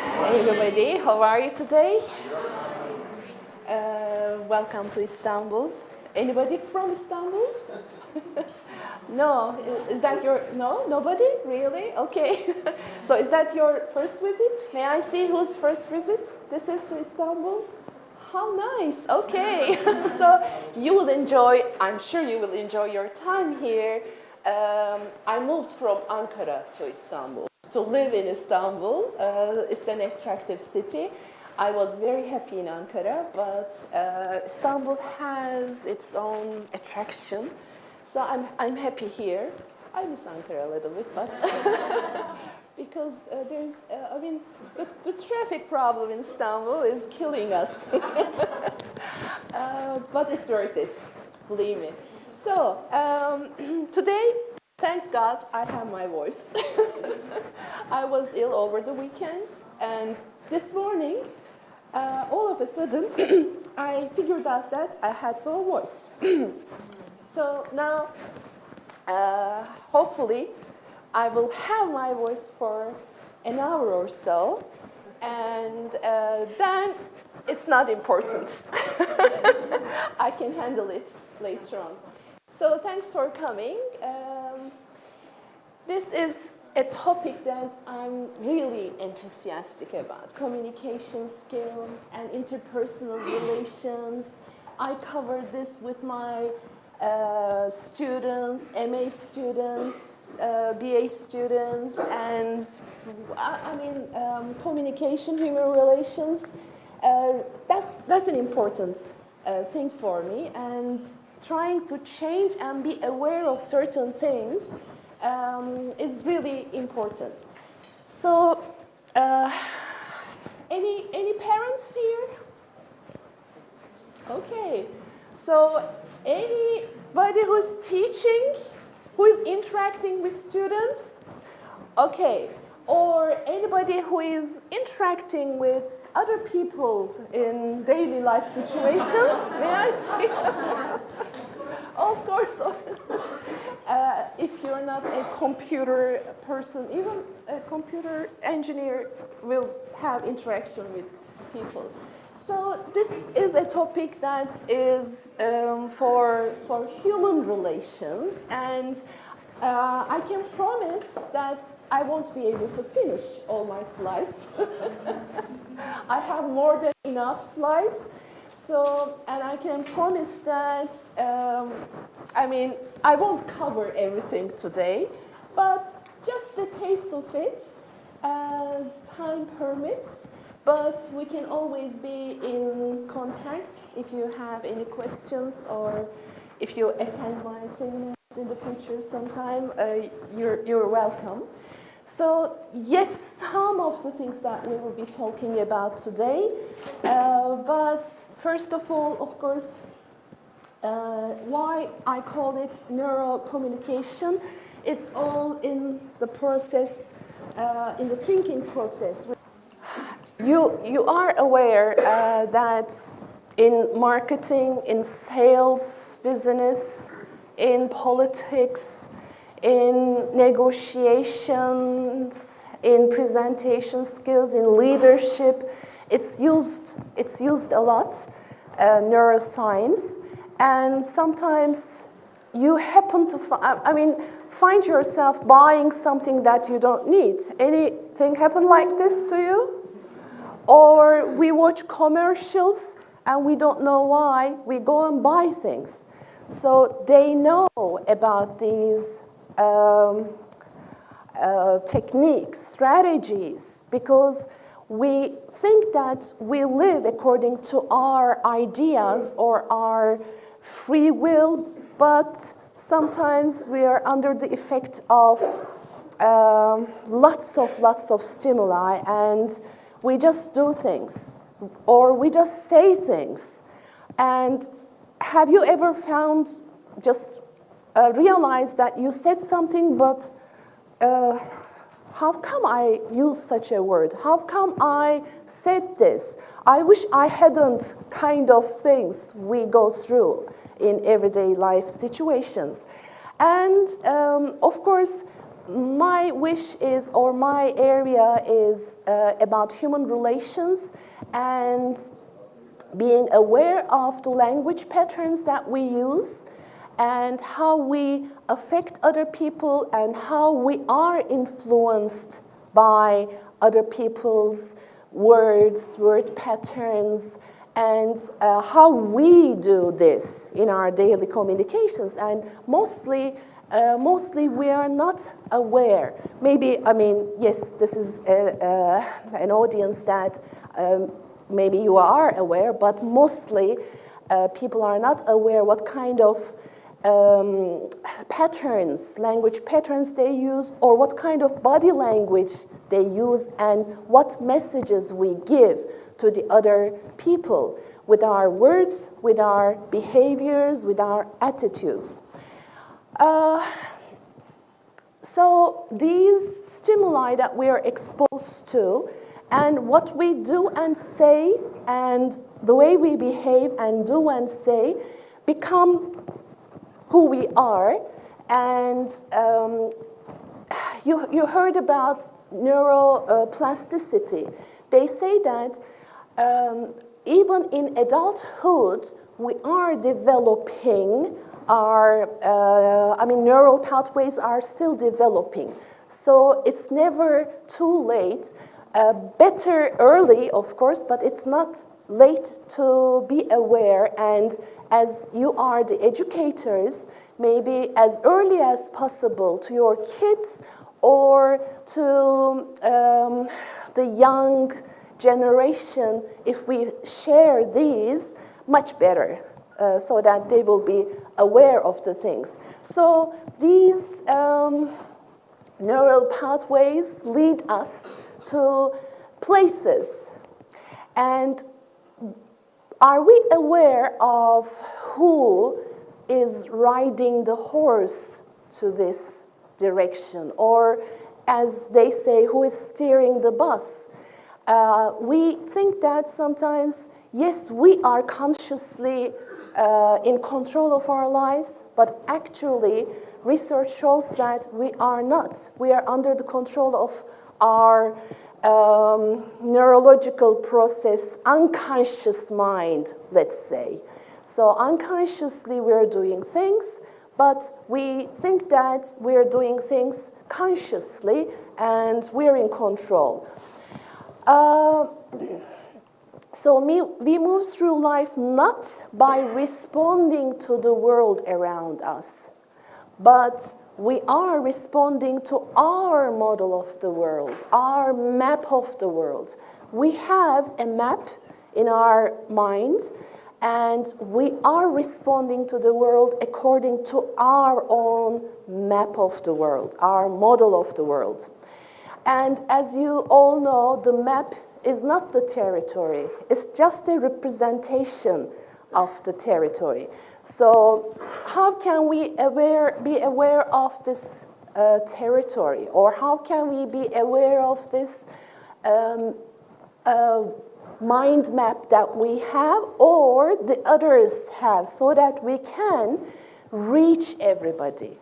Hey everybody, how are you today? Welcome to Istanbul. Anybody from Istanbul? No, is that your, no, nobody? Really? Okay. So is that your first visit? May I see whose first visit this is to Istanbul? How nice, okay. So you will enjoy, I'm sure you will enjoy your time here. I moved from Ankara to Istanbul to live in Istanbul. It's an attractive city. I was very happy in Ankara, but Istanbul has its own attraction. So I'm happy here. I miss Ankara a little bit, but because there's, I mean, the traffic problem in Istanbul is killing us. But it's worth it, believe me. So today, thank God I have my voice. I was ill over the weekend, and this morning, all of a sudden, I figured out that I had no voice. So now, hopefully, I will have my voice for an hour or so, and then it's not important. I can handle it later on. So thanks for coming. This is a topic that I'm really enthusiastic about, communication skills and interpersonal relations. I covered this with my students, MA students, BA students, and communication, human relations. That's an important thing for me, and trying to change and be aware of certain things is really important. So, any parents here? Okay. So, anybody who's teaching, who is interacting with students? Okay. Or anybody who is interacting with other people in daily life situations? May I see? Of course. If you're not a computer person, even a computer engineer will have interaction with people. So this is a topic that is for human relations, and I can promise that I won't be able to finish all my slides. I have more than enough slides. So, and I can promise that, I won't cover everything today, but just a taste of it as time permits. But we can always be in contact if you have any questions, or if you attend my seminars in the future sometime, you're welcome. So yes, some of the things that we will be talking about today, but first of all, of course, why I call it neuro communication. It's all in the process, in the thinking process. You are aware that in marketing, in sales, business, in politics, in negotiations, in presentation skills, in leadership, it's used a lot, neuroscience, and sometimes you happen to find yourself buying something that you don't need. Anything happen like this to you? Or we watch commercials and we don't know why, we go and buy things. So they know about these techniques, strategies, because we think that we live according to our ideas or our free will, but sometimes we are under the effect of lots of stimuli, and we just do things, or we just say things. And have you ever found, just realized that you said something, but how come I used such a word? How come I said this? I wish I hadn't, kind of things we go through in everyday life situations. And of course, my wish is, or my area is about human relations and being aware of the language patterns that we use and how we affect other people and how we are influenced by other people's words, word patterns, and how we do this in our daily communications. And mostly we are not aware. Maybe, I mean, yes, this is an audience that maybe you are aware, but mostly people are not aware what kind of patterns, language patterns they use, or what kind of body language they use, and what messages we give to the other people with our words, with our behaviors, with our attitudes. So these stimuli that we are exposed to, and what we do and say, and the way we behave and do and say, become who we are. And you heard about neuroplasticity. They say that even in adulthood, we are developing our, neural pathways are still developing. So it's never too late. Better early, of course, but it's not late to be aware. And as you are the educators, maybe as early as possible to your kids or to the young generation, if we share these, much better, so that they will be aware of the things. So these neural pathways lead us to places. And are we aware of who is riding the horse to this direction? Or, as they say, who is steering the bus? We think that sometimes, yes, we are consciously in control of our lives, but actually research shows that we are not. We are under the control of our neurological process, unconscious mind, let's say. So unconsciously we're doing things, but we think that we're doing things consciously and we're in control. So we move through life not by responding to the world around us, but we are responding to our model of the world, our map of the world. We have a map in our mind, and we are responding to the world according to our own map of the world, our model of the world. And as you all know, the map is not the territory. It's just a representation of the territory. So how can we be aware of this territory? Or how can we be aware of this mind map that we have or the others have, so that we can reach everybody?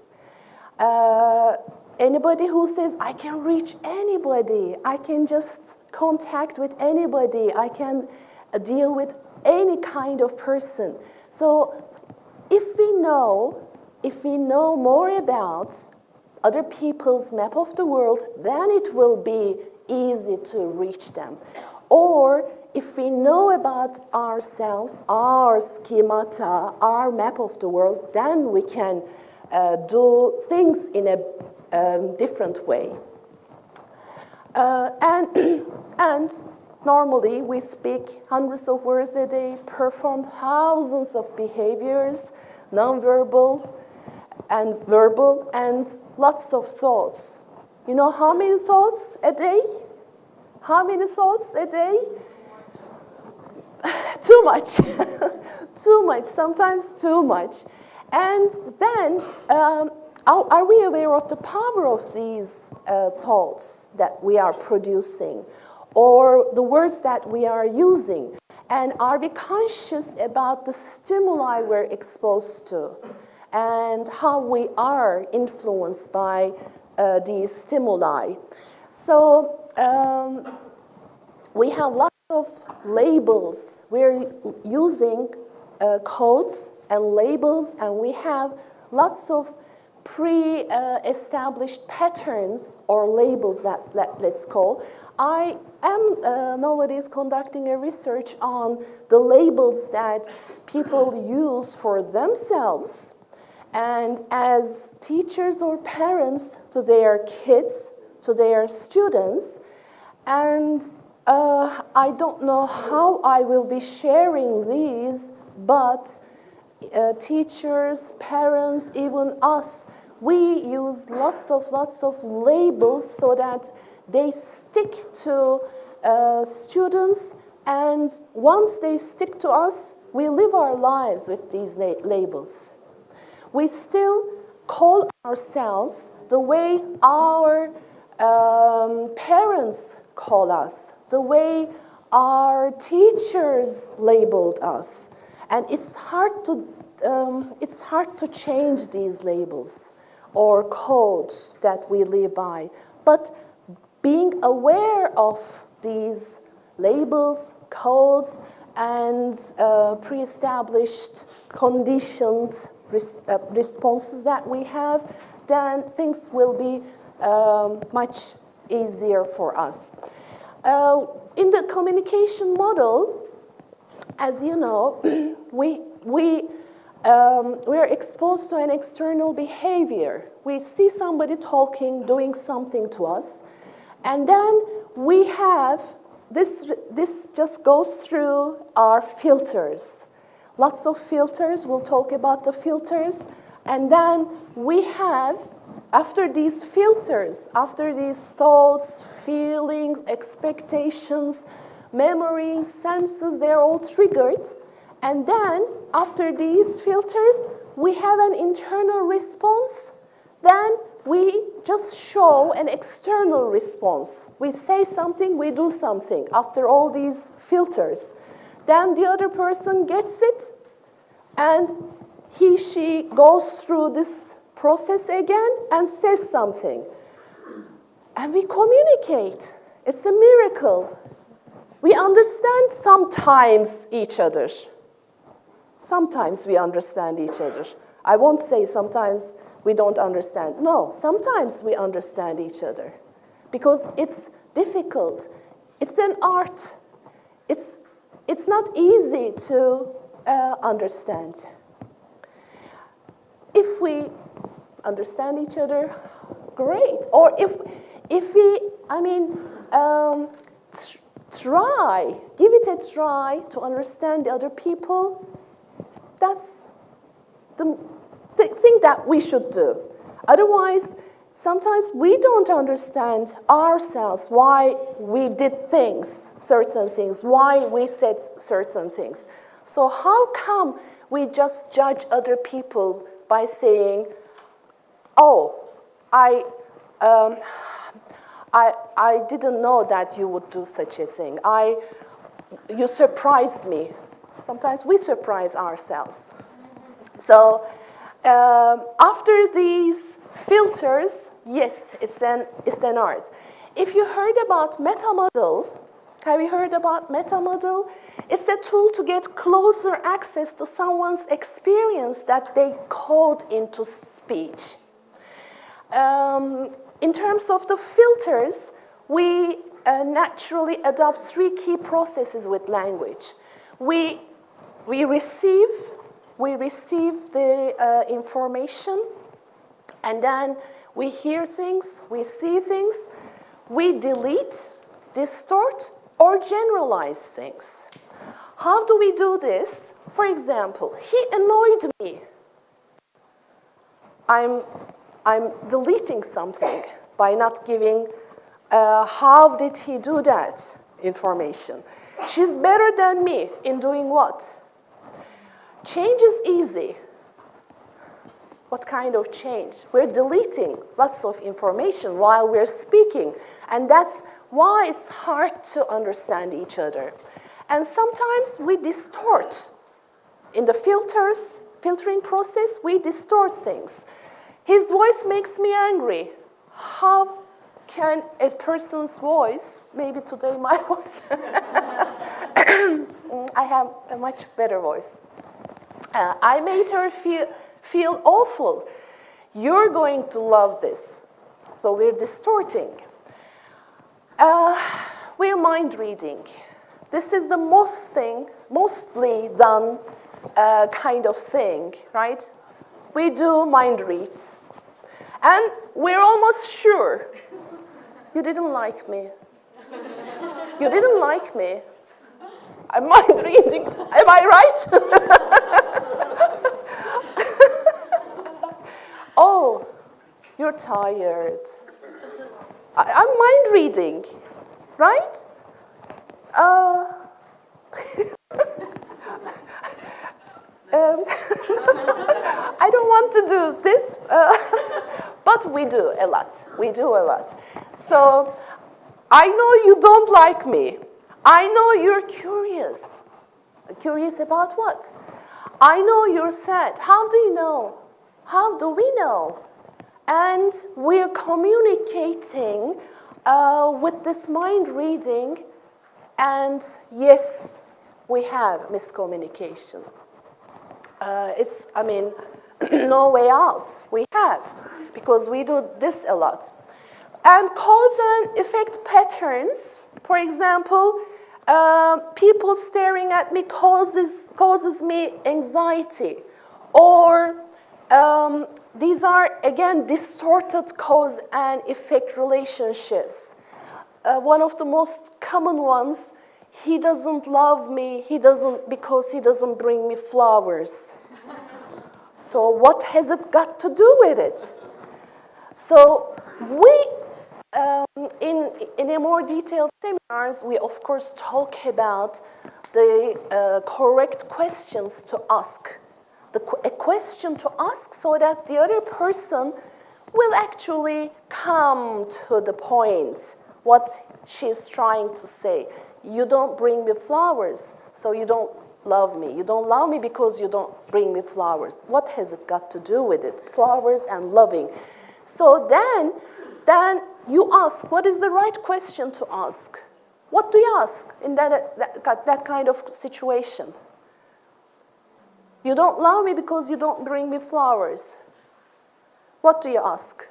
Anybody who says, I can reach anybody, I can just contact with anybody, I can deal with any kind of person. So if we know more about other people's map of the world, then it will be easy to reach them. Or if we know about ourselves, our schemata, our map of the world, then we can do things in a different way. And normally we speak hundreds of words a day, perform thousands of behaviors, nonverbal and verbal, and lots of thoughts. You know how many thoughts a day? How many thoughts a day? Too much. Too much, sometimes too much. And then, are we aware of the power of these thoughts that we are producing, or the words that we are using? And are we conscious about the stimuli we're exposed to, and how we are influenced by these stimuli. So we have lots of labels. We're using codes and labels, and we have lots of pre-established patterns or labels, let's call. I am nowadays conducting a research on the labels that people use for themselves and as teachers or parents to their kids, to their students. And I don't know how I will be sharing these, but teachers, parents, even us, we use lots of labels so that they stick to students, and once they stick to us, we live our lives with these labels. We still call ourselves the way our parents call us, the way our teachers labeled us. And it's hard to change these labels or codes that we live by. But being aware of these labels, codes, and pre-established, conditioned responses that we have, then things will be much easier for us. In the communication model, as you know, we're exposed to an external behavior. We see somebody talking, doing something to us, and then we have, this just goes through our filters. Lots of filters, we'll talk about the filters, and then we have, after these filters, after these thoughts, feelings, expectations, memories, senses, they're all triggered. And then, after these filters, we have an internal response. Then we just show an external response. We say something, we do something after all these filters. Then the other person gets it, and she goes through this process again and says something. And we communicate. It's a miracle. We understand sometimes each other. Sometimes we understand each other. I won't say sometimes we don't understand. No, sometimes we understand each other. Because it's difficult. It's an art. It's not easy to understand. If we understand each other, great. Or if we, try, give it a try to understand the other people, that's the thing that we should do. Otherwise, sometimes we don't understand ourselves, why we did things, certain things, why we said certain things. So how come we just judge other people by saying, oh, I didn't know that you would do such a thing. You surprised me. Sometimes we surprise ourselves. So after these filters, yes, it's an art. If you heard about metamodel, have you heard about metamodel? It's a tool to get closer access to someone's experience that they code into speech. In terms of the filters, we naturally adopt three key processes with language. We receive the information, and then we hear things, we see things, we delete, distort, or generalize things. How do we do this? For example, he annoyed me. I'm deleting something by not giving how did he do that information. She's better than me in doing what? Change is easy. What kind of change? We're deleting lots of information while we're speaking, and that's why it's hard to understand each other. And sometimes we distort. In the filtering process, we distort things. His voice makes me angry. how can a person's voice, maybe today my voice, I have a much better voice. I made her feel awful. You're going to love this. So we're distorting. We're mind reading. This is the mostly done kind of thing, right? We do mind read. And we're almost sure you didn't like me. You didn't like me. I'm mind reading. Am I right? Oh, you're tired. I'm mind reading, right? I don't want to do this, but we do a lot. We do a lot. So I know you don't like me. I know you're curious. Curious about what? I know you're sad. How do you know? How do we know? And we're communicating with this mind reading, and yes, we have miscommunication. No way out. We have, because we do this a lot. And cause and effect patterns, for example, people staring at me causes me anxiety. Or these are, again, distorted cause and effect relationships. One of the most common ones, he doesn't love me, because he doesn't bring me flowers. So what has it got to do with it? So we, in a more detailed seminars, we of course talk about the correct questions to ask. A question to ask so that the other person will actually come to the point, what she's trying to say. You don't bring me flowers, so you don't love me. You don't love me because you don't bring me flowers. What has it got to do with it? Flowers and loving. So then you ask, what is the right question to ask? What do you ask in that kind of situation? You don't love me because you don't bring me flowers. What do you ask?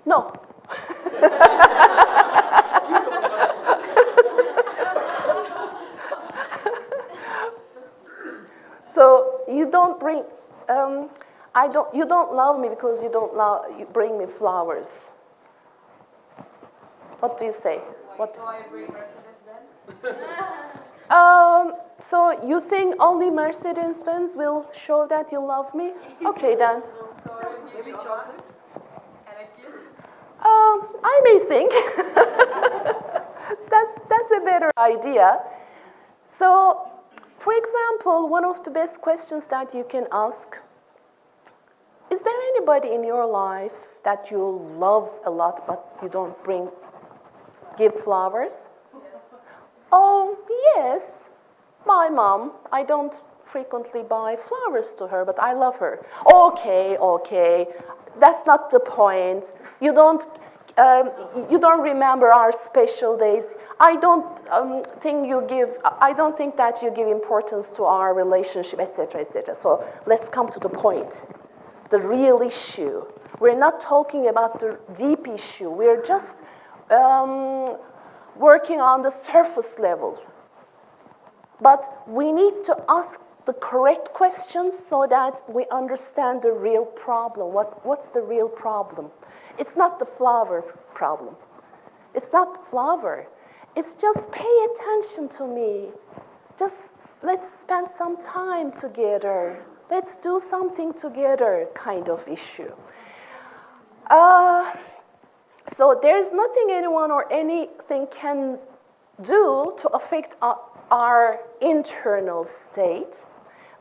No. So you don't bring. You don't love me because you bring me flowers. What do you say? What? So I bring Mercedes-Benz? So you think only Mercedes-Benz will show that you love me? Okay then. So maybe chocolate and a kiss? I may think. That's a better idea. So, for example, one of the best questions that you can ask, is there anybody in your life that you love a lot but you don't give flowers? Oh, yes, my mom. I don't frequently buy flowers to her, but I love her. Okay, that's not the point. You don't remember our special days. I don't think that you give importance to our relationship, etc., etc. So let's come to the point, the real issue. We're not talking about the deep issue. We're just working on the surface level. But we need to ask the correct questions so that we understand the real problem. What's the real problem? It's not the flower problem. It's not the flower. It's just pay attention to me. Just let's spend some time together. Let's do something together kind of issue. So there's nothing anyone or anything can do to affect our internal state.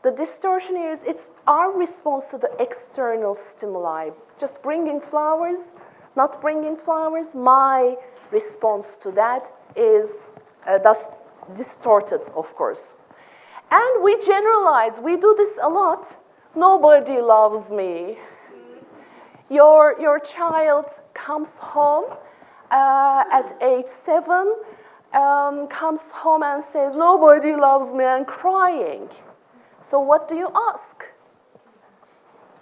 The distortion is, it's our response to the external stimuli. Just bringing flowers, not bringing flowers, my response to that is thus distorted, of course. And we generalize. We do this a lot. nobody loves me. Your child comes home at age 7, comes home and says, nobody loves me, and crying. So what do you ask?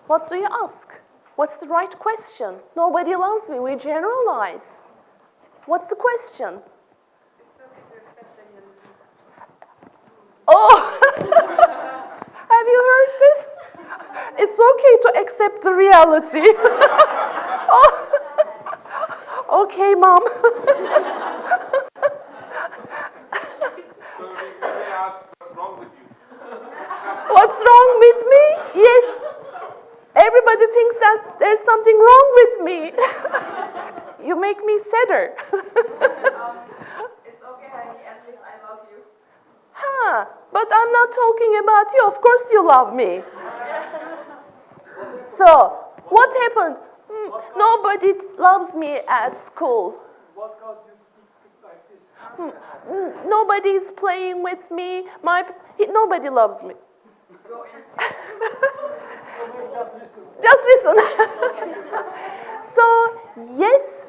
What do you ask? What's the right question? Nobody loves me. We generalize. What's the question? It's okay to accept that you're losing. Oh, have you heard this? It's okay to accept the reality. Oh. Okay, Mom. So we may ask, what's wrong with you? What's wrong with me? Yes. Everybody thinks that there's something wrong with me. You make me sadder. It's okay, honey, at least I love you. Huh, but I'm not talking about you. Of course you love me. So, what happened? Nobody loves me at school. What caused you to speak like this? Nobody's playing with me. Nobody loves me. Go in. Just listen. Just listen. So, yes,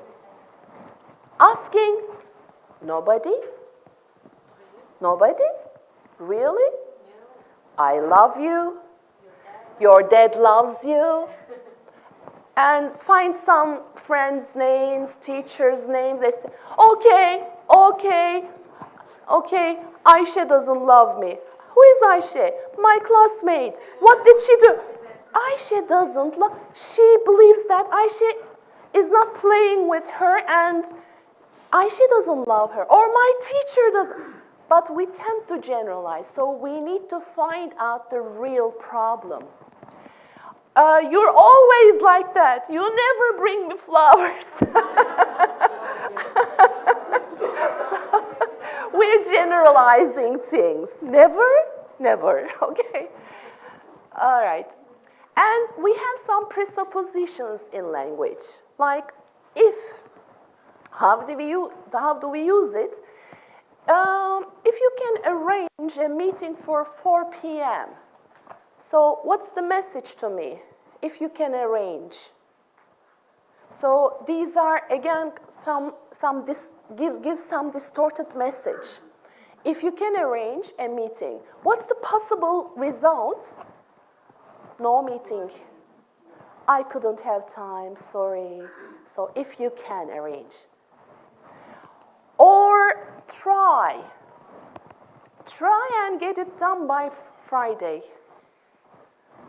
asking, nobody? Nobody? Really? I love you. Your dad loves you. And find some friends' names, teachers' names. They say, okay, Ayşe doesn't love me. Who is Ayşe? My classmate. What did she do? Ayşe doesn't love. She believes that Ayşe is not playing with her and Ayşe doesn't love her. Or my teacher doesn't. But we tend to generalize. So we need to find out the real problem. You're always like that. You never bring me flowers. So, we're generalizing things. Never, never, okay? All right. And we have some presuppositions in language. Like, if, how do we use it? If you can arrange a meeting for 4 p.m., so what's the message to me? If you can arrange. So these are, again, gives some distorted message. If you can arrange a meeting, what's the possible result? No meeting. I couldn't have time, sorry. So if you can arrange. Or try. Try and get it done by Friday.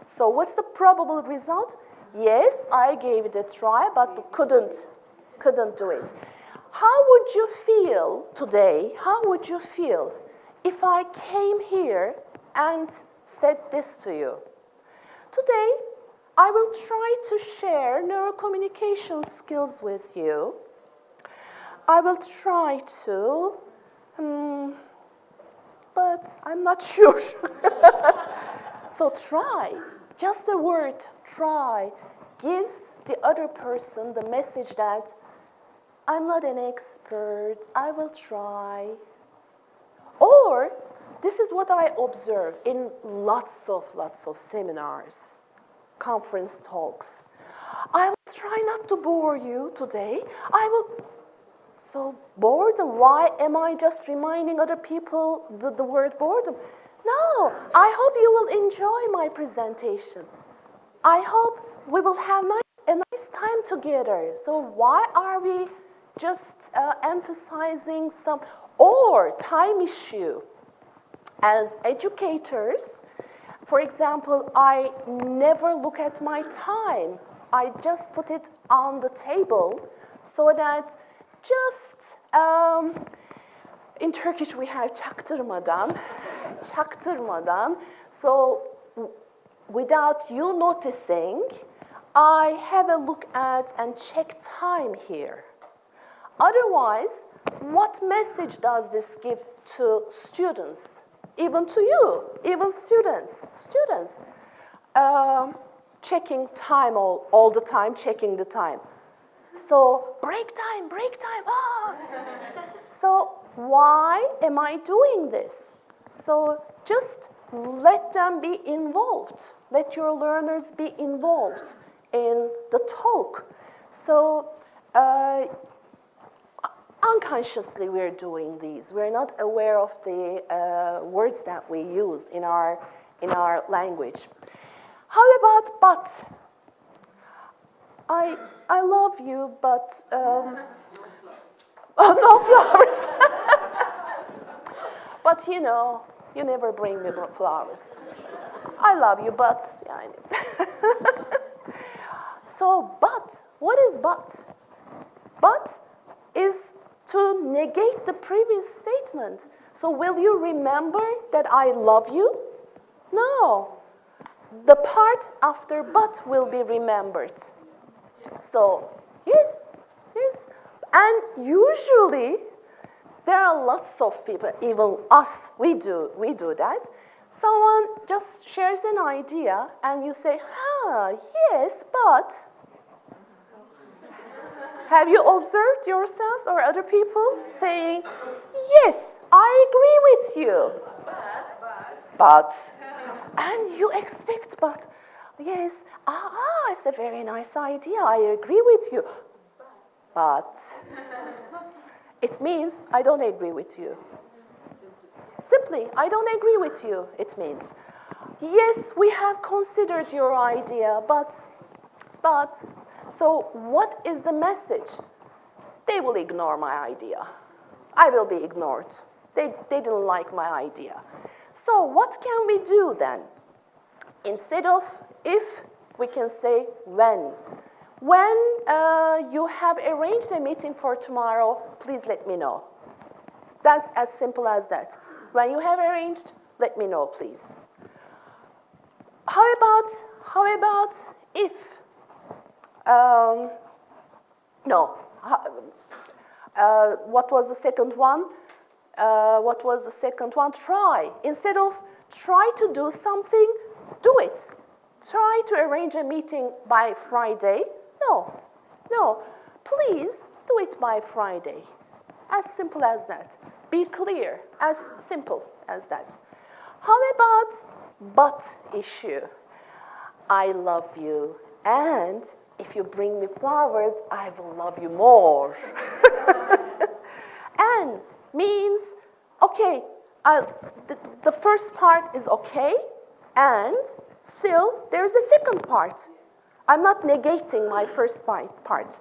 So what's the probable result? Yes, I gave it a try, but couldn't do it. How would you feel today? How would you feel if I came here and said this to you? Today, I will try to share neurocommunication skills with you. I will try to, but I'm not sure. So try. Just the word try gives the other person the message that I'm not an expert, I will try. Or, this is what I observe in lots of seminars, conference talks. I will try not to bore you today. So boredom, why am I just reminding other people the word boredom? No, I hope you will enjoy my presentation. I hope we will have a nice time together. So why are we just emphasizing some, or time issue? As educators, for example, I never look at my time. I just put it on the table so that just, in Turkish we have çaktırmadan. So without you noticing, I have a look at and check time here. Otherwise, what message does this give to students? Even to you, even students. Checking time all the time, checking the time. So break time, So why am I doing this? So just let them be involved. Let your learners be involved in the talk. So unconsciously we're doing these. We're not aware of the words that we use in our language. How about but? I love you, but oh, no flowers. But you know, you never bring me flowers. I love you, but yeah, I know. So, but what is but? But is to negate the previous statement. So, will you remember that I love you? No. The part after but will be remembered. So, yes. And usually, there are lots of people, even us, we do that. Someone just shares an idea and you say, yes, but. Have you observed yourselves or other people saying, yes, I agree with you. But. And you expect, but. Yes, it's a very nice idea, I agree with you. But. It means I don't agree with you. Simply, I don't agree with you, it means. Yes, we have considered your idea, but. So what is the message? They will ignore my idea. I will be ignored. They didn't like my idea. So what can we do then? Instead of if, we can say when. When you have arranged a meeting for tomorrow, please let me know. That's as simple as that. When you have arranged, let me know, please. How about if? No. What was the second one? Try. Instead of try to do something, do it. Try to arrange a meeting by Friday. No. Please do it by Friday. As simple as that. Be clear. As simple as that. How about but issue? I love you, and if you bring me flowers, I will love you more. And means, okay, the first part is okay, and still there's a second part. I'm not negating my first part.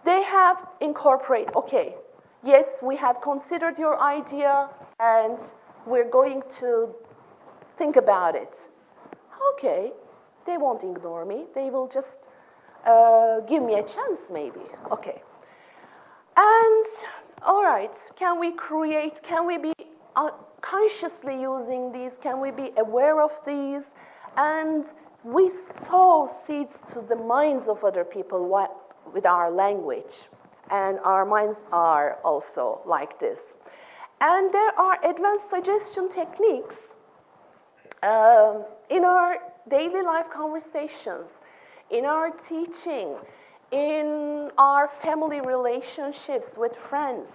They have incorporated, okay, yes, we have considered your idea, and we're going to think about it. Okay, they won't ignore me. They will just give me a chance, maybe. Okay. And, all right, can we be consciously using these? Can we be aware of these? And we sow seeds to the minds of other people with our language. And our minds are also like this. And there are advanced suggestion techniques in our daily life conversations, in our teaching, in our family relationships with friends.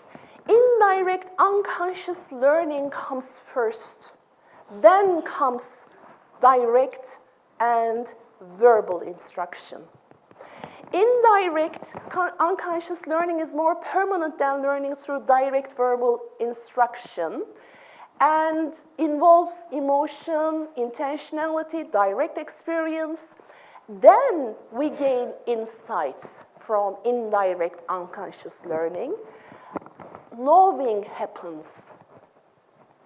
Indirect unconscious learning comes first. Then comes direct and verbal instruction. Indirect unconscious learning is more permanent than learning through direct verbal instruction and involves emotion, intentionality, direct experience. Then we gain insights from indirect unconscious learning. Knowing happens,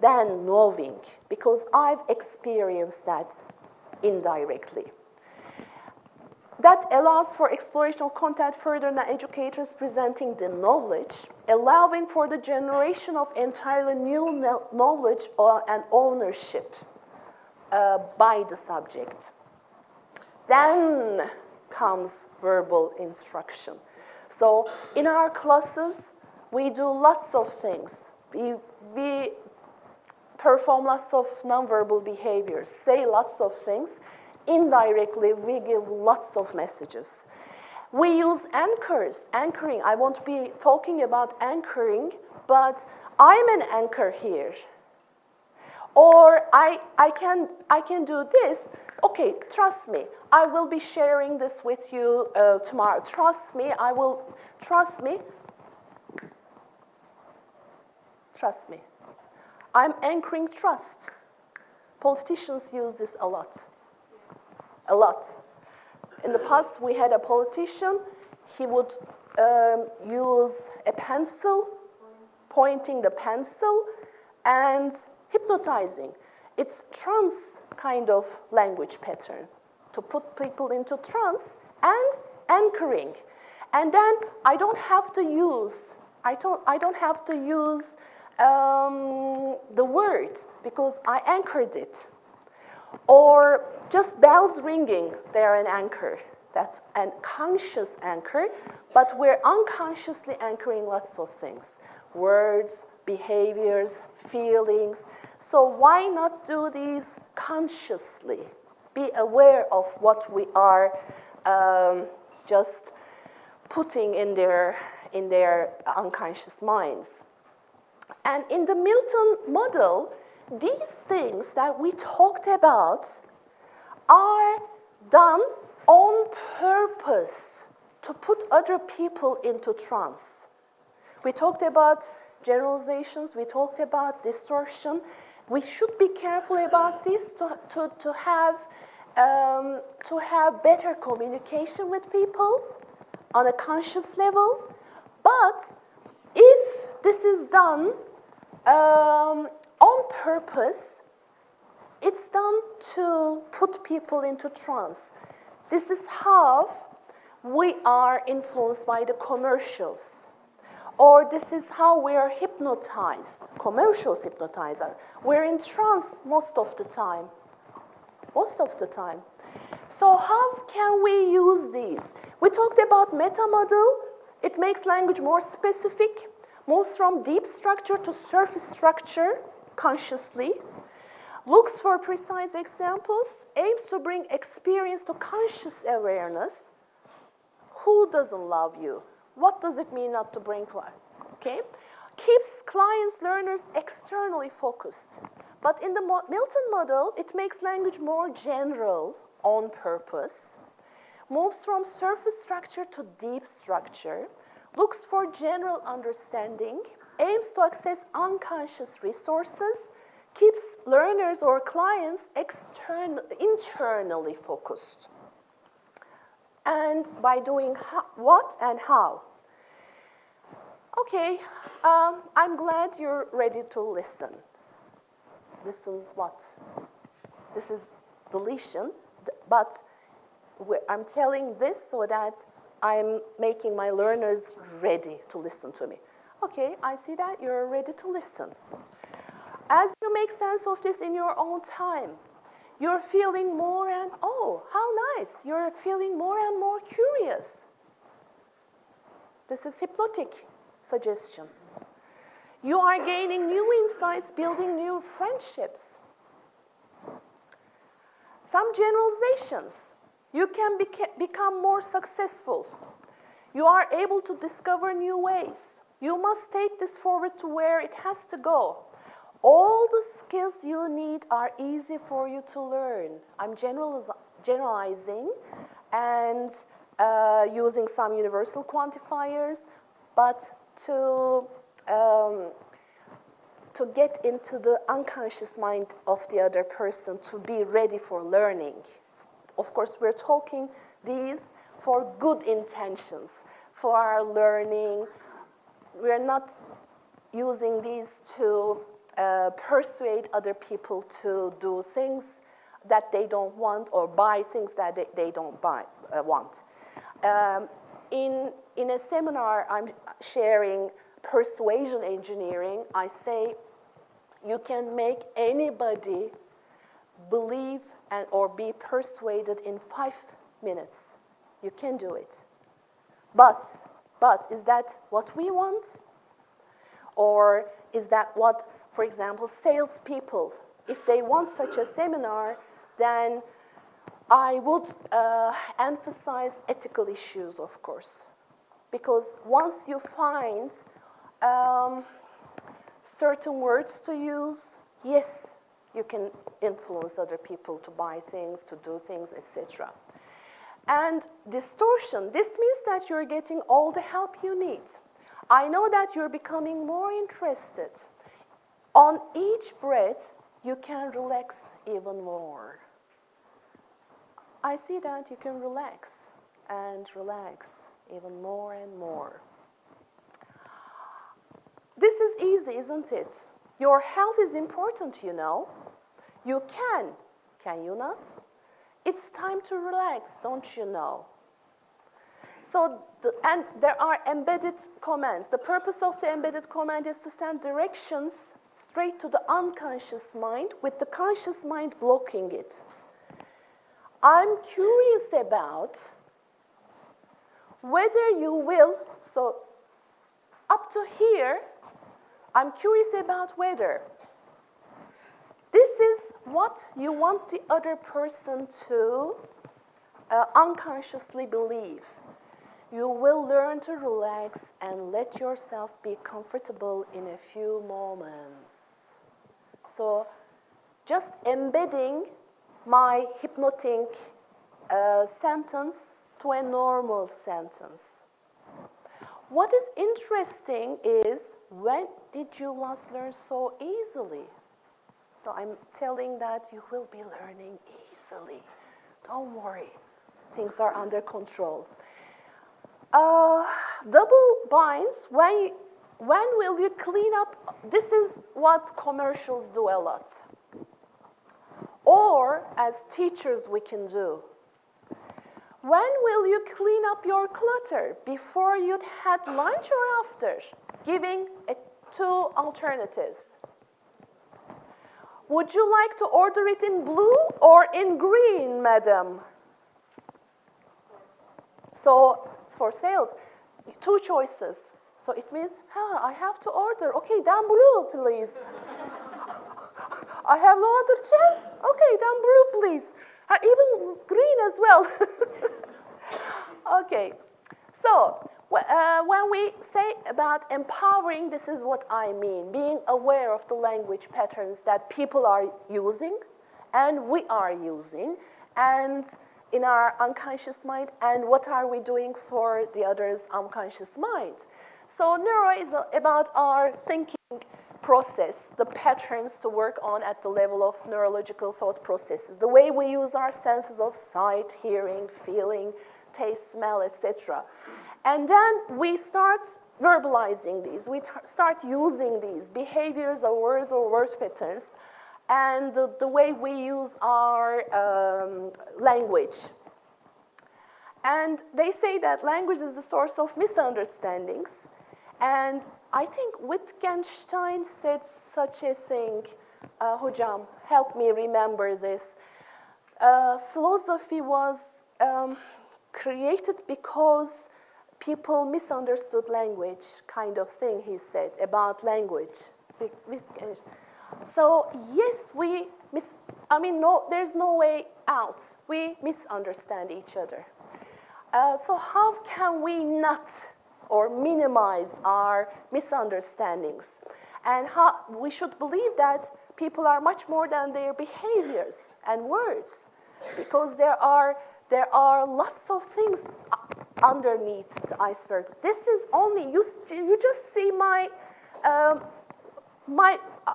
then knowing, because I've experienced that indirectly. That allows for exploration of content further than educators presenting the knowledge, allowing for the generation of entirely new knowledge and ownership by the subject. Then comes verbal instruction. So in our classes, we do lots of things. We perform lots of nonverbal behaviors, say lots of things. Indirectly, we give lots of messages. We use anchors, anchoring. I won't be talking about anchoring, but I'm an anchor here. Or I can do this. Okay, trust me. I will be sharing this with you tomorrow. Trust me. Trust me. Trust me. I'm anchoring trust. Politicians use this a lot. A lot. In the past, we had a politician. He would use a pencil, pointing the pencil, and hypnotizing. It's trance kind of language pattern to put people into trance and anchoring. And then I don't have to use the word because I anchored it. Or just bells ringing, they're an anchor. That's a conscious anchor, but we're unconsciously anchoring lots of things. Words, behaviors, feelings. So why not do these consciously? Be aware of what we are just putting in their unconscious minds. And in the Milton model, these things that we talked about are done on purpose to put other people into trance. We talked about generalizations, we talked about distortion. We should be careful about this to have better communication with people on a conscious level. But if this is done on purpose, it's done to put people into trance. This is how we are influenced by the commercials. Or this is how we are hypnotized. Commercials hypnotize us. We're in trance most of the time. Most of the time. So how can we use these? We talked about meta model. It makes language more specific, moves from deep structure to surface structure consciously, looks for precise examples, aims to bring experience to conscious awareness. Who doesn't love you? What does it mean not to bring life? Okay? Keeps clients, learners externally focused. But in the Milton model, it makes language more general on purpose, moves from surface structure to deep structure, looks for general understanding, aims to access unconscious resources, keeps learners or clients internally focused. And by doing what and how? Okay, I'm glad you're ready to listen. Listen what? This is deletion, but I'm telling this so that I'm making my learners ready to listen to me. Okay, I see that you're ready to listen. As you make sense of this in your own time, you're feeling more and, oh, how nice. You're feeling more and more curious. This is hypnotic suggestion. You are gaining new insights, building new friendships. Some generalizations. You can become more successful. You are able to discover new ways. You must take this forward to where it has to go. All the skills you need are easy for you to learn. I'm generalizing and using some universal quantifiers, but to get into the unconscious mind of the other person to be ready for learning. Of course, we're talking these for good intentions, for our learning. We're not using these to persuade other people to do things that they don't want or buy things that they don't want. In a seminar I'm sharing persuasion engineering, I say you can make anybody believe or be persuaded in 5 minutes. You can do it. But is that what we want? Or is that what, for example, salespeople, if they want such a seminar, then I would emphasize ethical issues, of course. Because once you find certain words to use, yes, You can influence other people to buy things, to do things, etc. And distortion, this means that you're getting all the help you need. I know that you're becoming more interested. On each breath, you can relax even more. I see that you can relax and relax even more and more. This is easy, isn't it? Your health is important, you know. You can you not? It's time to relax, don't you know? So, and there are embedded commands. The purpose of the embedded command is to send directions straight to the unconscious mind with the conscious mind blocking it. I'm curious about whether you will, so up to here, I'm curious about whether this is what you want the other person to unconsciously believe. You will learn to relax and let yourself be comfortable in a few moments. So just embedding my hypnotic sentence to a normal sentence. What is interesting is, when did you last learn so easily? So I'm telling that you will be learning easily. Don't worry, things are under control. Double binds, when will you clean up? This is what commercials do a lot. Or, as teachers, we can do. When will you clean up your clutter? Before you'd had lunch or after? Giving two alternatives. Would you like to order it in blue or in green, madam? So, for sales, two choices. So it means, I have to order. Okay, then blue, please. I have no other chance. Okay, then blue, please. Even green as well. Okay, so when we say about empowering, this is what I mean. Being aware of the language patterns that people are using and we are using, and in our unconscious mind, and what are we doing for the other's unconscious mind. So neuro is about our thinking process, the patterns to work on at the level of neurological thought processes, the way we use our senses of sight, hearing, feeling, taste, smell, etc. And then we start verbalizing these. We start using these behaviors or word patterns, and the way we use our language. And they say that language is the source of misunderstandings. And I think Wittgenstein said such a thing. Hocam, help me remember this. Philosophy was created because people misunderstood language, kind of thing he said about language. So yes, no, there's no way out. We misunderstand each other. So how can we not or minimize our misunderstandings? And how we should believe that people are much more than their behaviors and words, because there are lots of things underneath the iceberg. This is only, you just see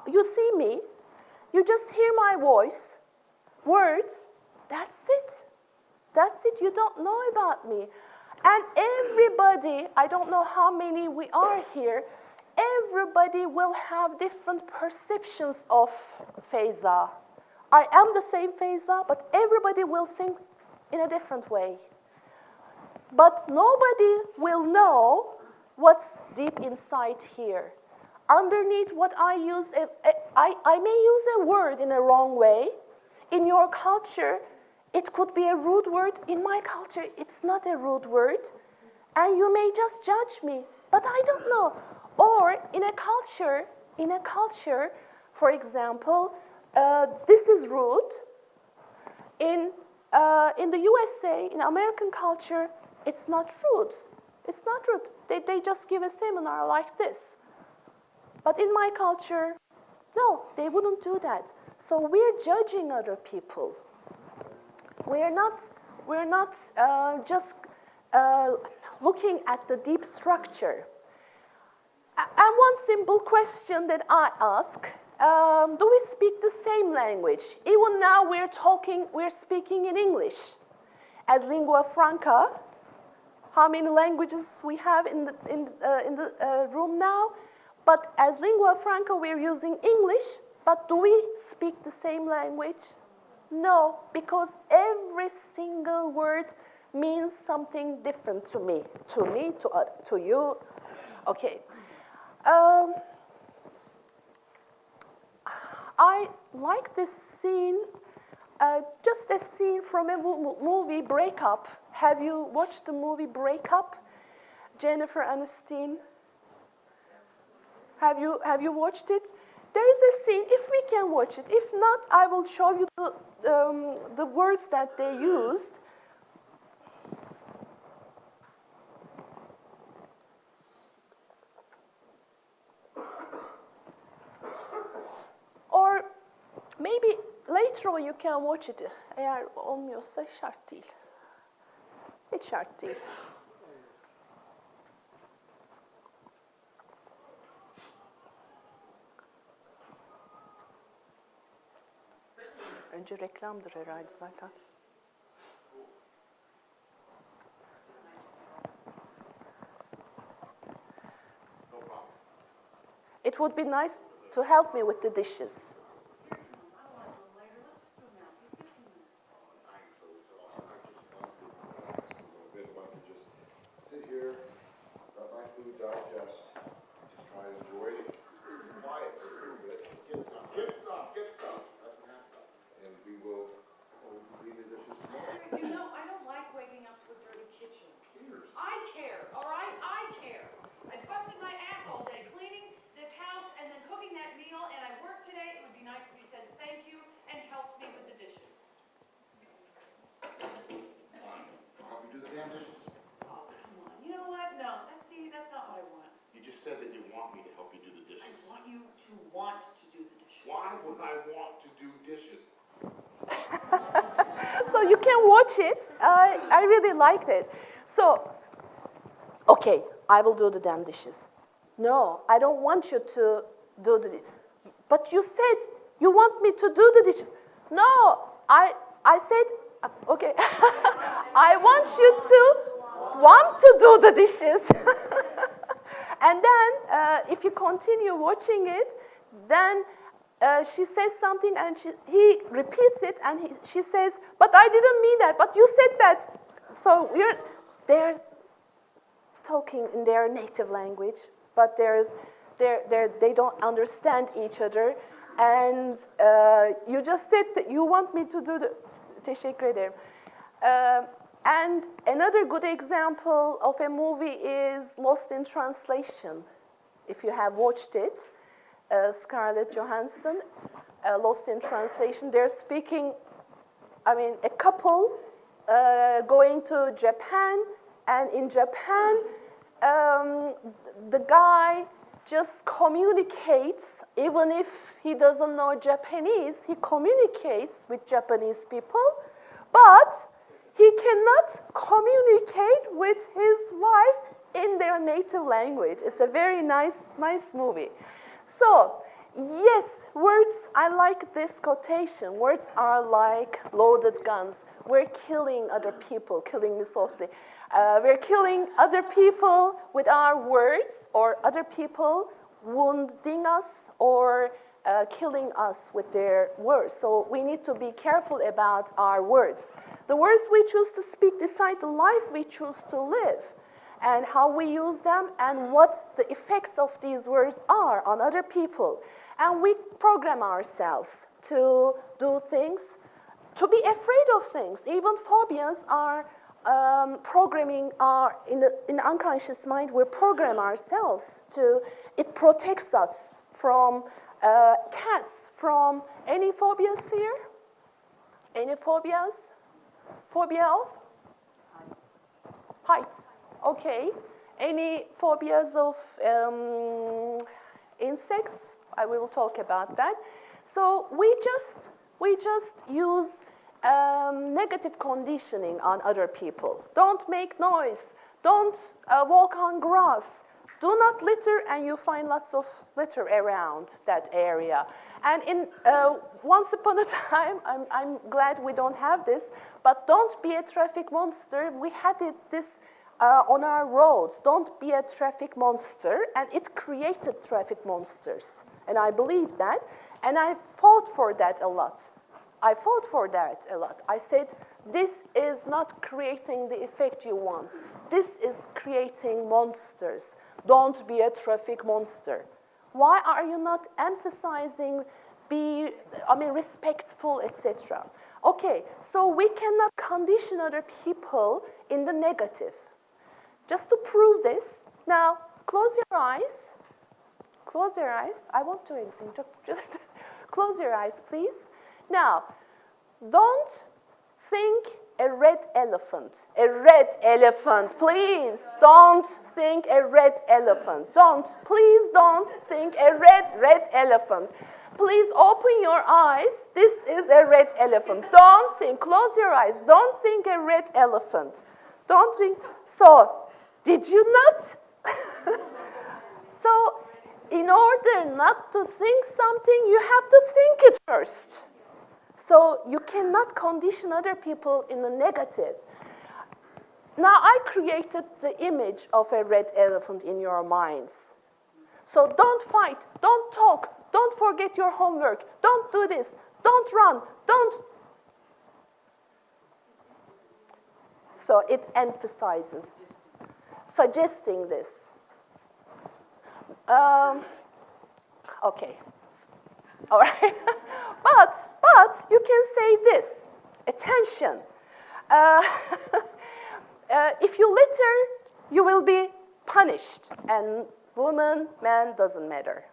you see me, you just hear my voice, words, that's it. That's it, you don't know about me. And everybody, I don't know how many we are here, everybody will have different perceptions of Feyza. I am the same Feyza, but everybody will think in a different way. But nobody will know what's deep inside here. Underneath what I use, I may use a word in a wrong way. In your culture, it could be a rude word. In my culture, it's not a rude word. And you may just judge me, but I don't know. Or in a culture, for example, this is rude. In the USA, in American culture, it's not rude. It's not rude. They just give a seminar like this. But in my culture, no, they wouldn't do that. So we're judging other people. We're not just looking at the deep structure. And one simple question that I ask, do we speak the same language? Even now we're speaking in English. As lingua franca, how many languages we have in the room now? But as lingua franca, we're using English, but do we speak the same language? No, because every single word means something different to me, to you. Okay. I like this scene, just a scene from a movie, Breakup. Have you watched the movie Breakup? Jennifer Aniston. Have you watched it? There is a scene, if we can watch it. If not, I will show you the words that they used. Or maybe later on you can watch it. Eğer olmuyorsa şart değil. Hiç şart değil. Önce reklamdır herhalde zaten. It would be nice to help me with the dishes. Sit here, let my food digest, just try to enjoy it. Quiet, get some. That's what happens. And we will clean the dishes tomorrow. You know, I don't like waking up to a dirty kitchen. Cheers. I care, all right? I care. I busted my ass all day cleaning this house and then cooking that meal, and I worked today. It would be nice if you said thank you and helped me with the dishes. Fine. I'll help you do the damn dishes. Oh, come on. You know what? No, that's not what I want. You just said that you want me to help you do the dishes. I want you to want to do the dishes. Why would I want to do dishes? So you can watch it. I really liked it. So, okay, I will do the damn dishes. No, I don't want you to do the dishes. But you said you want me to do the dishes. No, I said, okay, I want you to do the dishes. And then, if you continue watching it, then she says something and he repeats it and she says, but I didn't mean that, but you said that. So they're talking in their native language, but they don't understand each other. And you just said that you want me to do the... Teşekkür ederim. And another good example of a movie is Lost in Translation. If you have watched it, Scarlett Johansson, Lost in Translation, they're speaking, a couple going to Japan, and in Japan, the guy just communicates, even if he doesn't know Japanese, he communicates with Japanese people, but he cannot communicate with his wife in their native language. It's a very nice movie. So, yes, words, I like this quotation. Words are like loaded guns. We're killing other people, killing me softly. We're killing other people with our words, or other people wounding us or killing us with their words. So we need to be careful about our words. The words we choose to speak decide the life we choose to live, and how we use them, and what the effects of these words are on other people. And we program ourselves to do things, to be afraid of things. Even phobias are programming in the unconscious mind. We program ourselves to, it protects us from cats, from any phobias here? Any phobias? Phobia of? Heights. Okay. Any phobias of insects? We will talk about that. So we just use negative conditioning on other people. Don't make noise. Don't walk on grass. Do not litter, and you find lots of litter around that area. And once upon a time, I'm glad we don't have this, but don't be a traffic monster. We had this on our roads. Don't be a traffic monster, and it created traffic monsters. And I believe that, and I fought for that a lot. I said, this is not creating the effect you want. This is creating monsters. Don't be a traffic monster. Why are you not emphasizing respectful, etc.? Okay, so we cannot condition other people in the negative. Just to prove this, now close your eyes. Close your eyes. I won't do anything. Just close your eyes, please. Now, don't think a red elephant. A red elephant, please. Don't think a red elephant. Please don't think a red elephant. Please open your eyes. This is a red elephant. Don't think, close your eyes. Don't think a red elephant. Don't think, so, did you not? So, in order not to think something, you have to think it first. So you cannot condition other people in the negative. Now I created the image of a red elephant in your minds. So don't fight, don't talk, don't forget your homework, don't do this, don't run, don't. So it emphasizes, suggesting this. Okay. All right, but you can say this. Attention. If you litter, you will be punished. And woman, man, doesn't matter.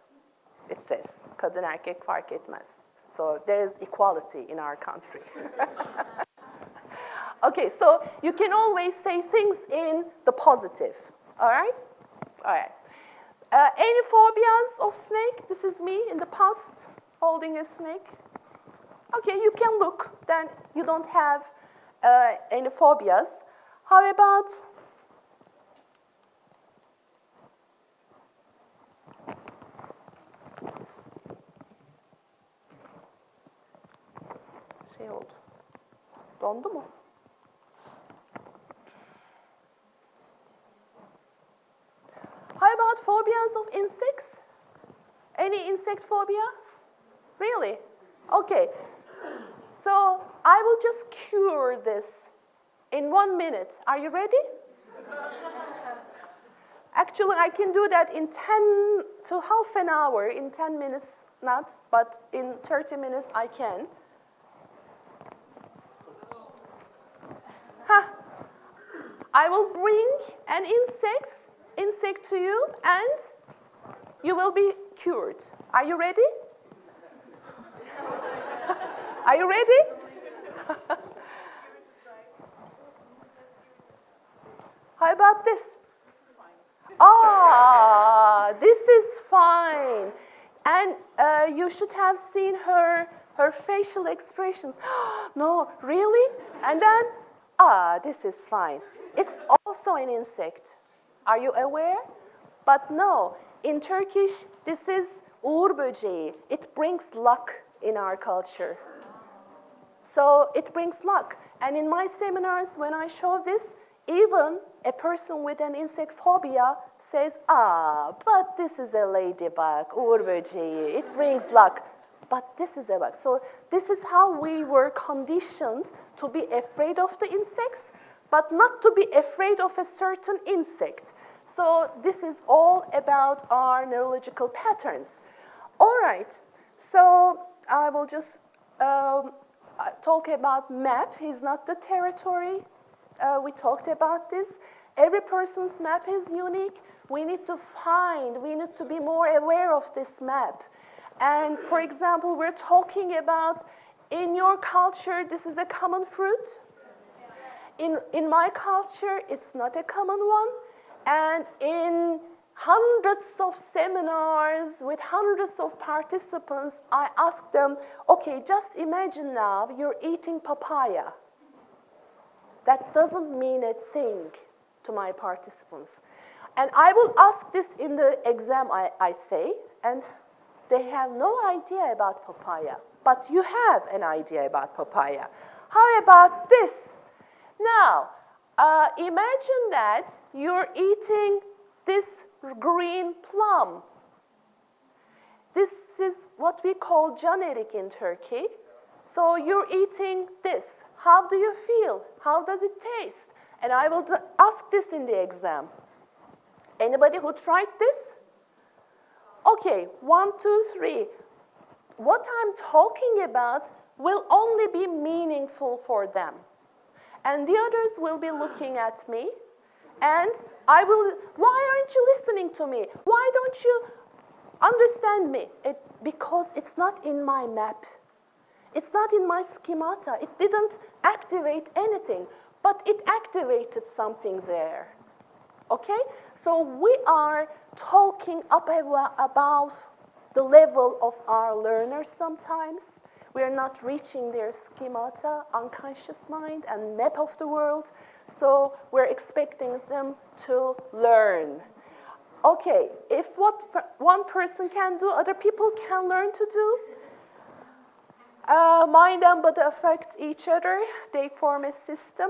It says, kadın erkek fark etmez. So there is equality in our country. Okay, so you can always say things in the positive. All right? All right. Any phobias of snake? This is me in the past holding a snake. Okay, you can look, then you don't have any phobias. How about şey oldu. Dondu mu? How about phobias of insects? Any insect phobia? Really? Okay. So I will just cure this in 1 minute. Are you ready? Actually, I can do that in 10 to half an hour, in 10 minutes not, but in 30 minutes I can. I will bring an insect to you, and you will be cured. Are you ready? Are you ready? How about this? This is fine. And you should have seen her facial expressions. No, really? And then, this is fine. It's also an insect. Are you aware? But no, in Turkish, this is uğur böceği. It brings luck in our culture. So it brings luck. And in my seminars, when I show this, even a person with an insect phobia says, but this is a ladybug, uğur böceği. It brings luck. But this is a bug. So this is how we were conditioned to be afraid of the insects, but not to be afraid of a certain insect. So this is all about our neurological patterns. All right, so I will just talk about map is not the territory. We talked about this. Every person's map is unique. We need to be more aware of this map. And for example, we're talking about, in your culture, this is a common fruit. In my culture, it's not a common one. And in hundreds of seminars with hundreds of participants, I ask them, okay, just imagine now you're eating papaya. That doesn't mean a thing to my participants. And I will ask this in the exam, I say, and they have no idea about papaya. But you have an idea about papaya. How about this? Now, imagine that you're eating this green plum. This is what we call generic in Turkey. So you're eating this. How do you feel? How does it taste? And I will ask this in the exam. Anybody who tried this? Okay, 1, 2, 3. What I'm talking about will only be meaningful for them. And the others will be looking at me. And I will, why aren't you listening to me? Why don't you understand me? Because it's not in my map. It's not in my schemata. It didn't activate anything, but it activated something there. Okay? So we are talking about the level of our learners sometimes. We are not reaching their schemata, unconscious mind, and map of the world. So we're expecting them to learn. Okay, if what one person can do, other people can learn to do. Mind and body affect each other. They form a system.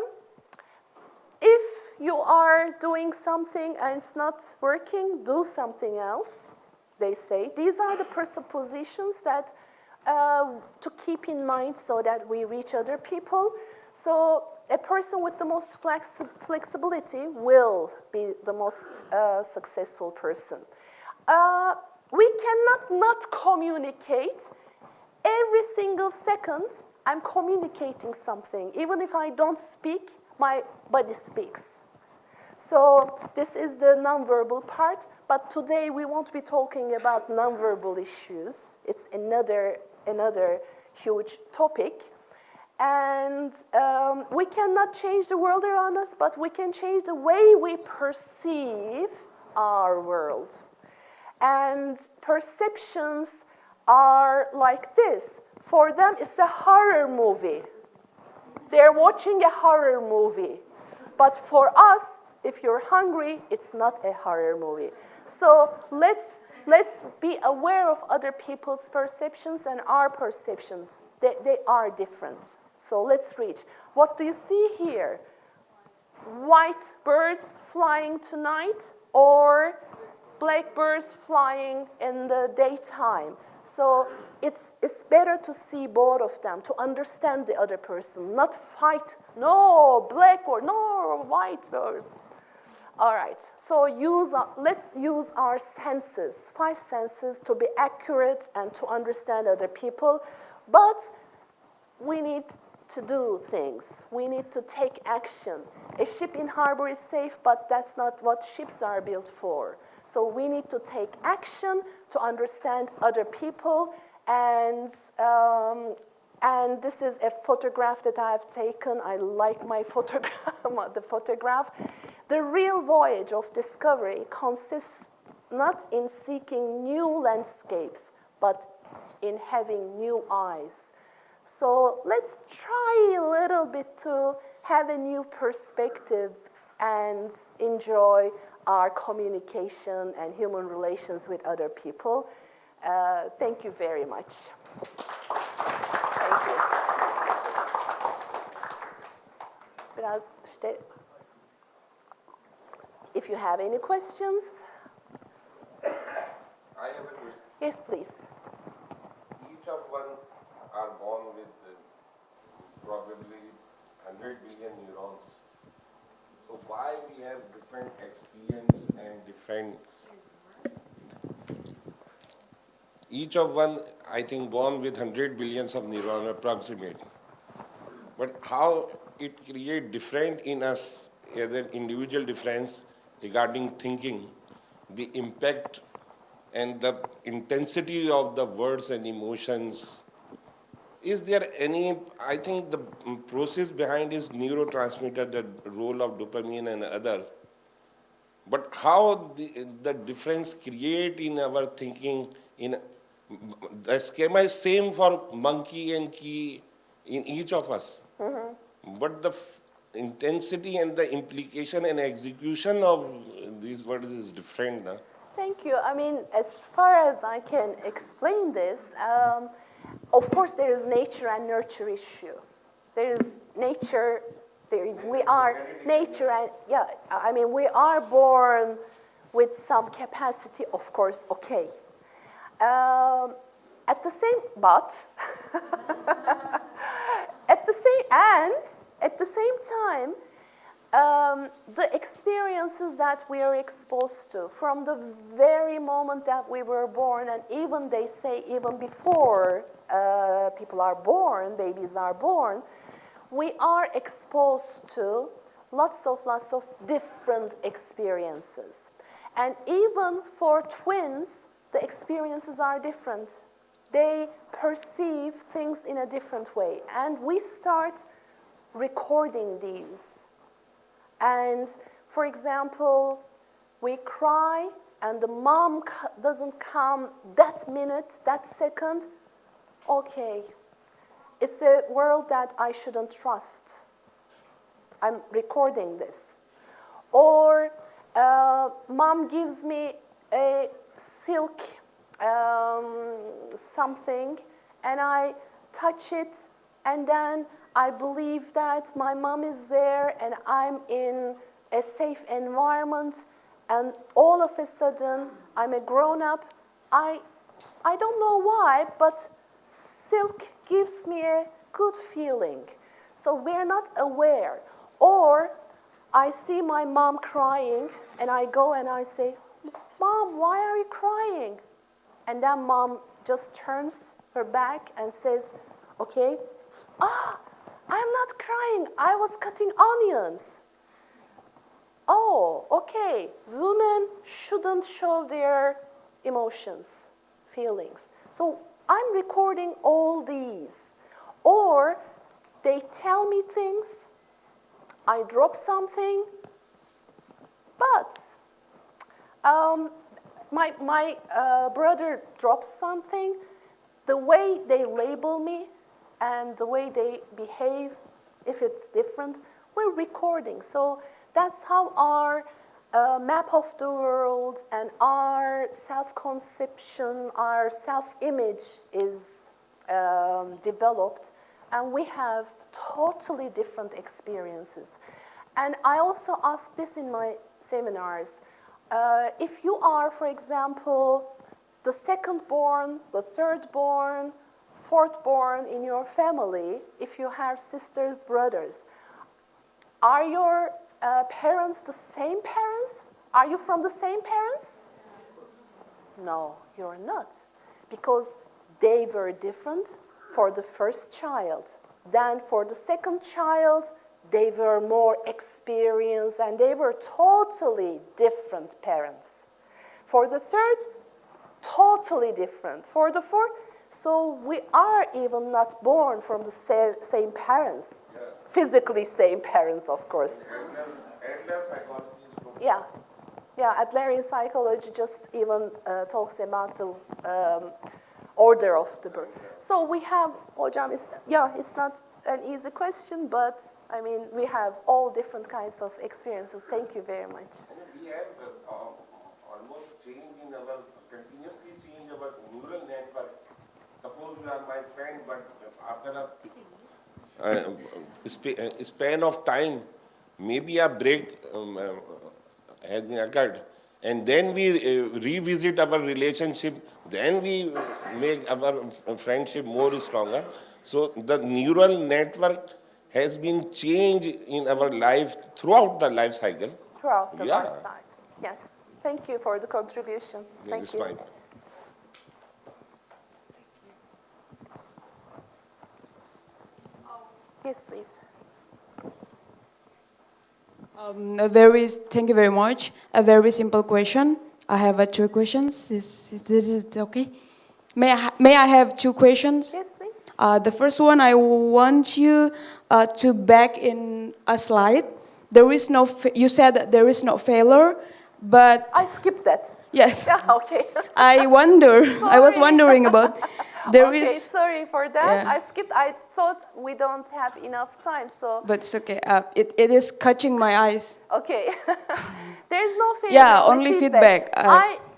If you are doing something and it's not working, do something else, they say. These are the presuppositions that to keep in mind so that we reach other people. So a person with the most flexibility will be the most successful person. We cannot not communicate. Every single second, I'm communicating something. Even if I don't speak, my body speaks. So this is the nonverbal part, but today we won't be talking about nonverbal issues. It's another huge topic. And we cannot change the world around us, but we can change the way we perceive our world. And perceptions are like this. For them, it's a horror movie. They're watching a horror movie. But for us, if you're hungry, it's not a horror movie. So let's be aware of other people's perceptions and our perceptions. They are different. So let's reach. What do you see here? White birds flying tonight or black birds flying in the daytime. So it's better to see both of them, to understand the other person, not fight, no black or no white birds. All right, so let's use our senses, 5 senses, to be accurate and to understand other people. But we need to do things. We need to take action. A ship in harbor is safe, but that's not what ships are built for. So we need to take action to understand other people. And this is a photograph that I've taken. I like my the photograph. The real voyage of discovery consists not in seeking new landscapes, but in having new eyes. So let's try a little bit to have a new perspective and enjoy our communication and human relations with other people. Thank you very much. Thank you. Biraz işte, if you have any questions. I have a question. Yes, please. Each of one are born with probably 100 billion neurons. So why we have different experience and different... Each of one, I think, born with 100 billions of neurons approximate. But how it create different in us as an individual difference regarding thinking, the impact and the intensity of the words and emotions. Is there any, I think the process behind is neurotransmitter, the role of dopamine and other. But how the difference create in our thinking, in the schema is same for monkey and key in each of us. But the intensity and the implication and execution of these words is different. Na? Thank you. I mean, as far as I can explain this, of course there is nature and nurture issue. There is nature, we are nature and, yeah, I mean, we are born with some capacity, of course, okay. At the same, but, at the same time, the experiences that we are exposed to from the very moment that we were born, and even they say even before people are born, babies are born, we are exposed to lots of different experiences. And even for twins, the experiences are different. They perceive things in a different way. And we start recording these. And for example, we cry and the mom doesn't come that minute, that second. Okay, it's a world that I shouldn't trust. I'm recording this. Or mom gives me a silk something and I touch it and then I believe that my mom is there and I'm in a safe environment and all of a sudden I'm a grown-up. I don't know why, but silk gives me a good feeling. So we're not aware. Or I see my mom crying and I go and I say, Mom, why are you crying? And then mom just turns her back and says, okay, I'm not crying, I was cutting onions. Oh, okay, women shouldn't show their emotions, feelings. So I'm recording all these. Or they tell me things, I drop something, but my brother drops something, the way they label me and the way they behave, if it's different, we're recording. So that's how our map of the world and our self-conception, our self-image is developed, and we have totally different experiences. And I also ask this in my seminars. If you are, for example, the second born, the third born, fourth born in your family, if you have sisters, brothers, are your parents the same parents? Are you from the same parents? No, you're not. Because they were different for the first child. Then for the second child, they were more experienced and they were totally different parents. For the third, totally different. For the fourth, so we are even not born from the same parents. Yeah. Physically same parents, of course. Adler psychology is Yeah. Yeah, Adlerian psychology just even talks about the order of the birth. So we have, hocam, it's not an easy question, but I mean, we have all different kinds of experiences. Thank you very much. We have almost continuously change our neural network. Suppose you are my friend, but after a span of time, maybe a break has occurred, and then we revisit our relationship, then we make our friendship more stronger. So the neural network has been changed in our life throughout the life cycle. Throughout the life cycle, yes. Thank you for the contribution. Thank you. Fine. Yes, please. Thank you very much. A very simple question. I have two questions. This is okay? May I have two questions? Yes, please. The first one, I want you to back in a slide. There is no. You said that there is no failure, But I skipped that. yes, Yeah, okay. I was Sorry. wondering about, there Okay, is, sorry for that. Yeah. I skipped. I thought we don't have enough time, so but it's okay. It is catching my eyes. okay. There's no failure. Yeah, only feedback.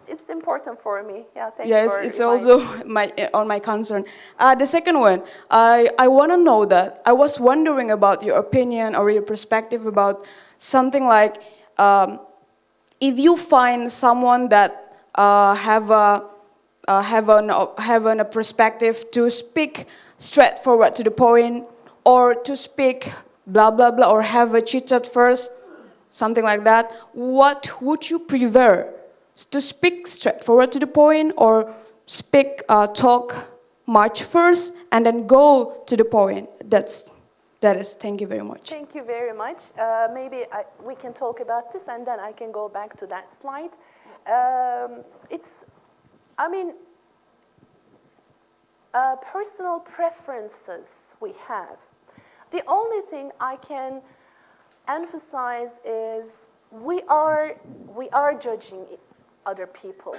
It's important for me. Yeah, thanks Yes, for it's reminding also my concern. The second one, I want to know that. I was wondering about your opinion or your perspective about something like, if you find someone that have a perspective to speak straightforward to the point, or to speak blah blah blah, or have a chit chat first, something like that. What would you prefer? To speak straightforward to the point, or talk much first and then go to the point? That is. Thank you very much. Thank you very much. Maybe we can talk about this, and then I can go back to that slide. Personal preferences we have. The only thing I can emphasize is we are judging other people.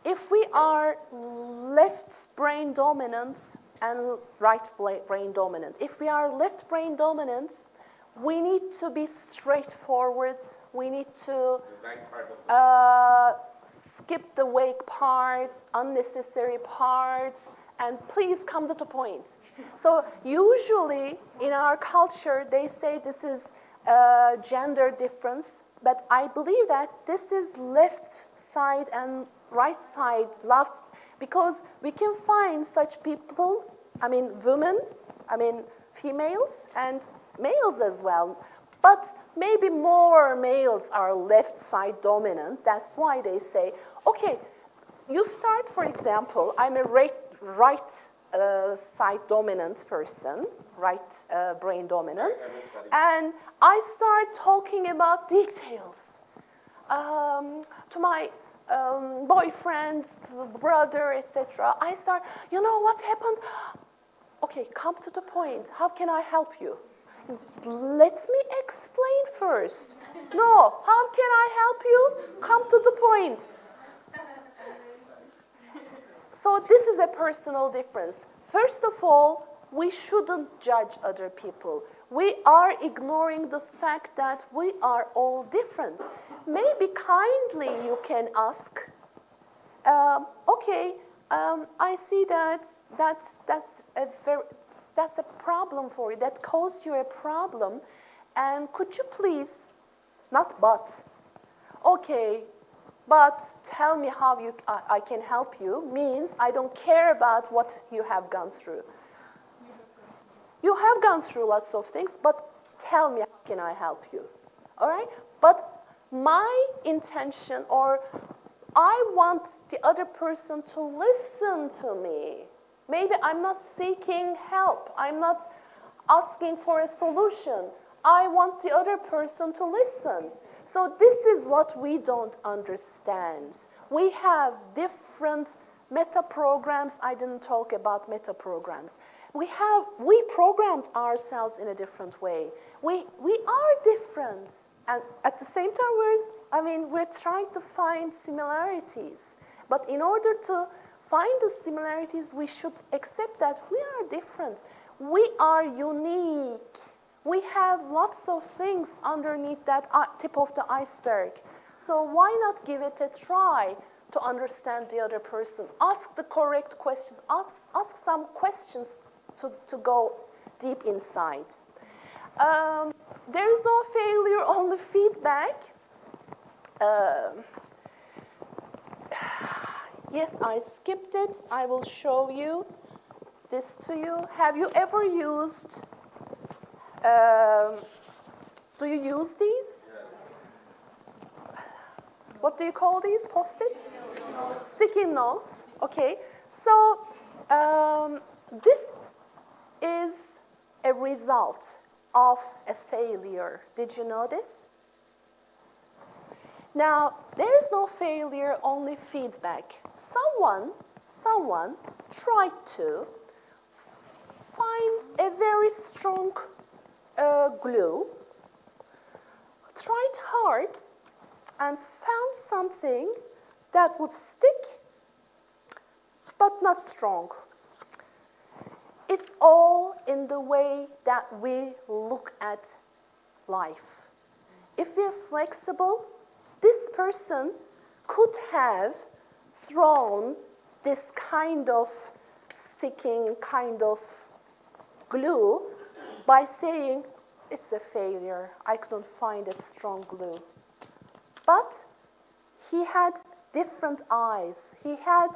If we are left brain dominant and right brain dominant, if we are left brain dominant, we need to be straightforward. We need to skip the vague parts, unnecessary parts, and please come to the point. So usually in our culture, they say this is gender difference, but I believe that this is left side and right side, left, because we can find such people, women, females, and males as well. But maybe more males are left side dominant. That's why they say, okay, you start, for example, I'm a right side dominant person, right brain dominant, and I start talking about details to my boyfriend, brother, etc. I start, you know what happened? Okay, come to the point. How can I help you? Let me explain first. No, how can I help you? Come to the point. So this is a personal difference. First of all, we shouldn't judge other people. We are ignoring the fact that we are all different. Maybe kindly you can ask, okay, I see that's a problem for you, that caused you a problem, and could you please, not but, okay, but tell me how I can help you, means I don't care about what you have gone through. You have gone through lots of things, but tell me, how can I help you? All right? But my intention, or I want the other person to listen to me. Maybe I'm not seeking help. I'm not asking for a solution. I want the other person to listen. So this is what we don't understand. We have different meta programs. I didn't talk about meta programs. We programmed ourselves in a different way. We are different, and at the same time we're trying to find similarities. But in order to find the similarities, we should accept that we are different. We are unique. We have lots of things underneath that tip of the iceberg. So why not give it a try to understand the other person? Ask the correct questions. Ask some questions to go deep inside. There is no failure, only feedback. Yes, I skipped it. I will show you this to you. Have you ever used, do you use these? What do you call these? Post-it? Sticky notes. Okay. So this is a result of a failure. Did you know this? Now, there is no failure, only feedback. Someone tried to find a very strong glue, tried hard, and found something that would stick, but not strong. It's all in the way that we look at life. If we're flexible, this person could have thrown this kind of sticking kind of glue by saying, it's a failure, I couldn't find a strong glue. But he had different eyes. He had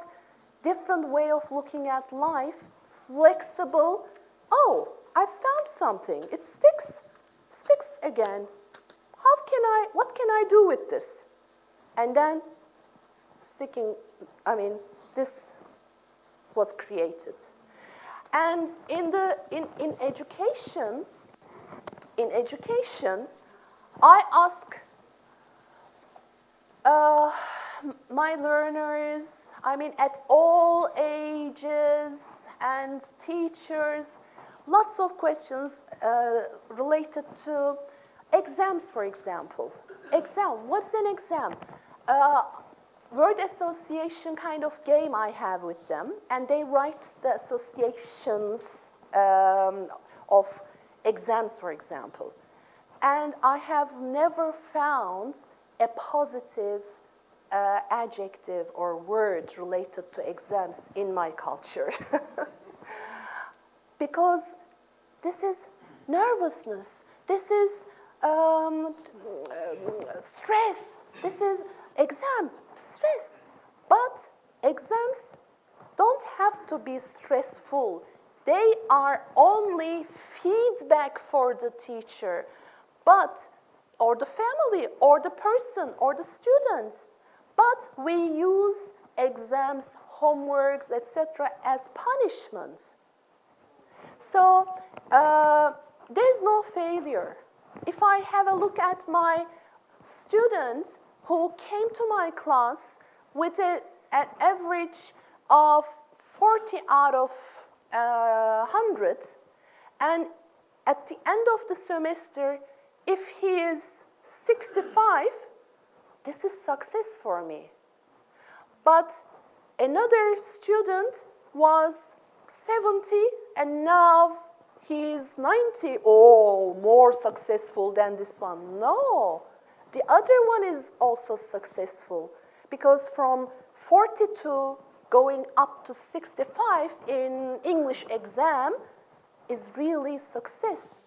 different way of looking at life, flexible. Oh, I found something. It sticks again. What can I do with this? And then this was created. And in education, I ask my learners, at all ages and teachers, lots of questions related to exams, for example. Exam, what's an exam? Word association kind of game I have with them, and they write the associations of exams, for example. And I have never found a positive adjective or word related to exams in my culture. Because this is nervousness, this is stress, this is exam, stress. But exams don't have to be stressful. They are only feedback for the teacher, or the family, or the person, or the student. But we use exams, homeworks, etc. as punishment. So there's no failure. If I have a look at my students who came to my class with an average of 40 out of 100, and at the end of the semester, if he is 65, this is success for me. But another student was 70 and now he is 90. Oh, more successful than this one. No, the other one is also successful, because from 42 going up to 65 in English exam is really success.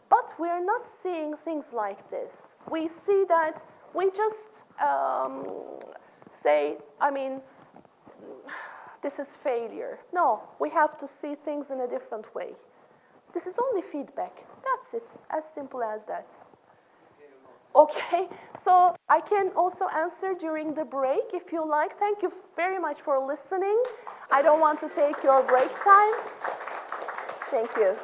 But we're not seeing things like this. We see that we just say, this is failure. No, we have to see things in a different way. This is only feedback. That's it, as simple as that. Okay, so I can also answer during the break if you like. Thank you very much for listening. I don't want to take your break time. Thank you.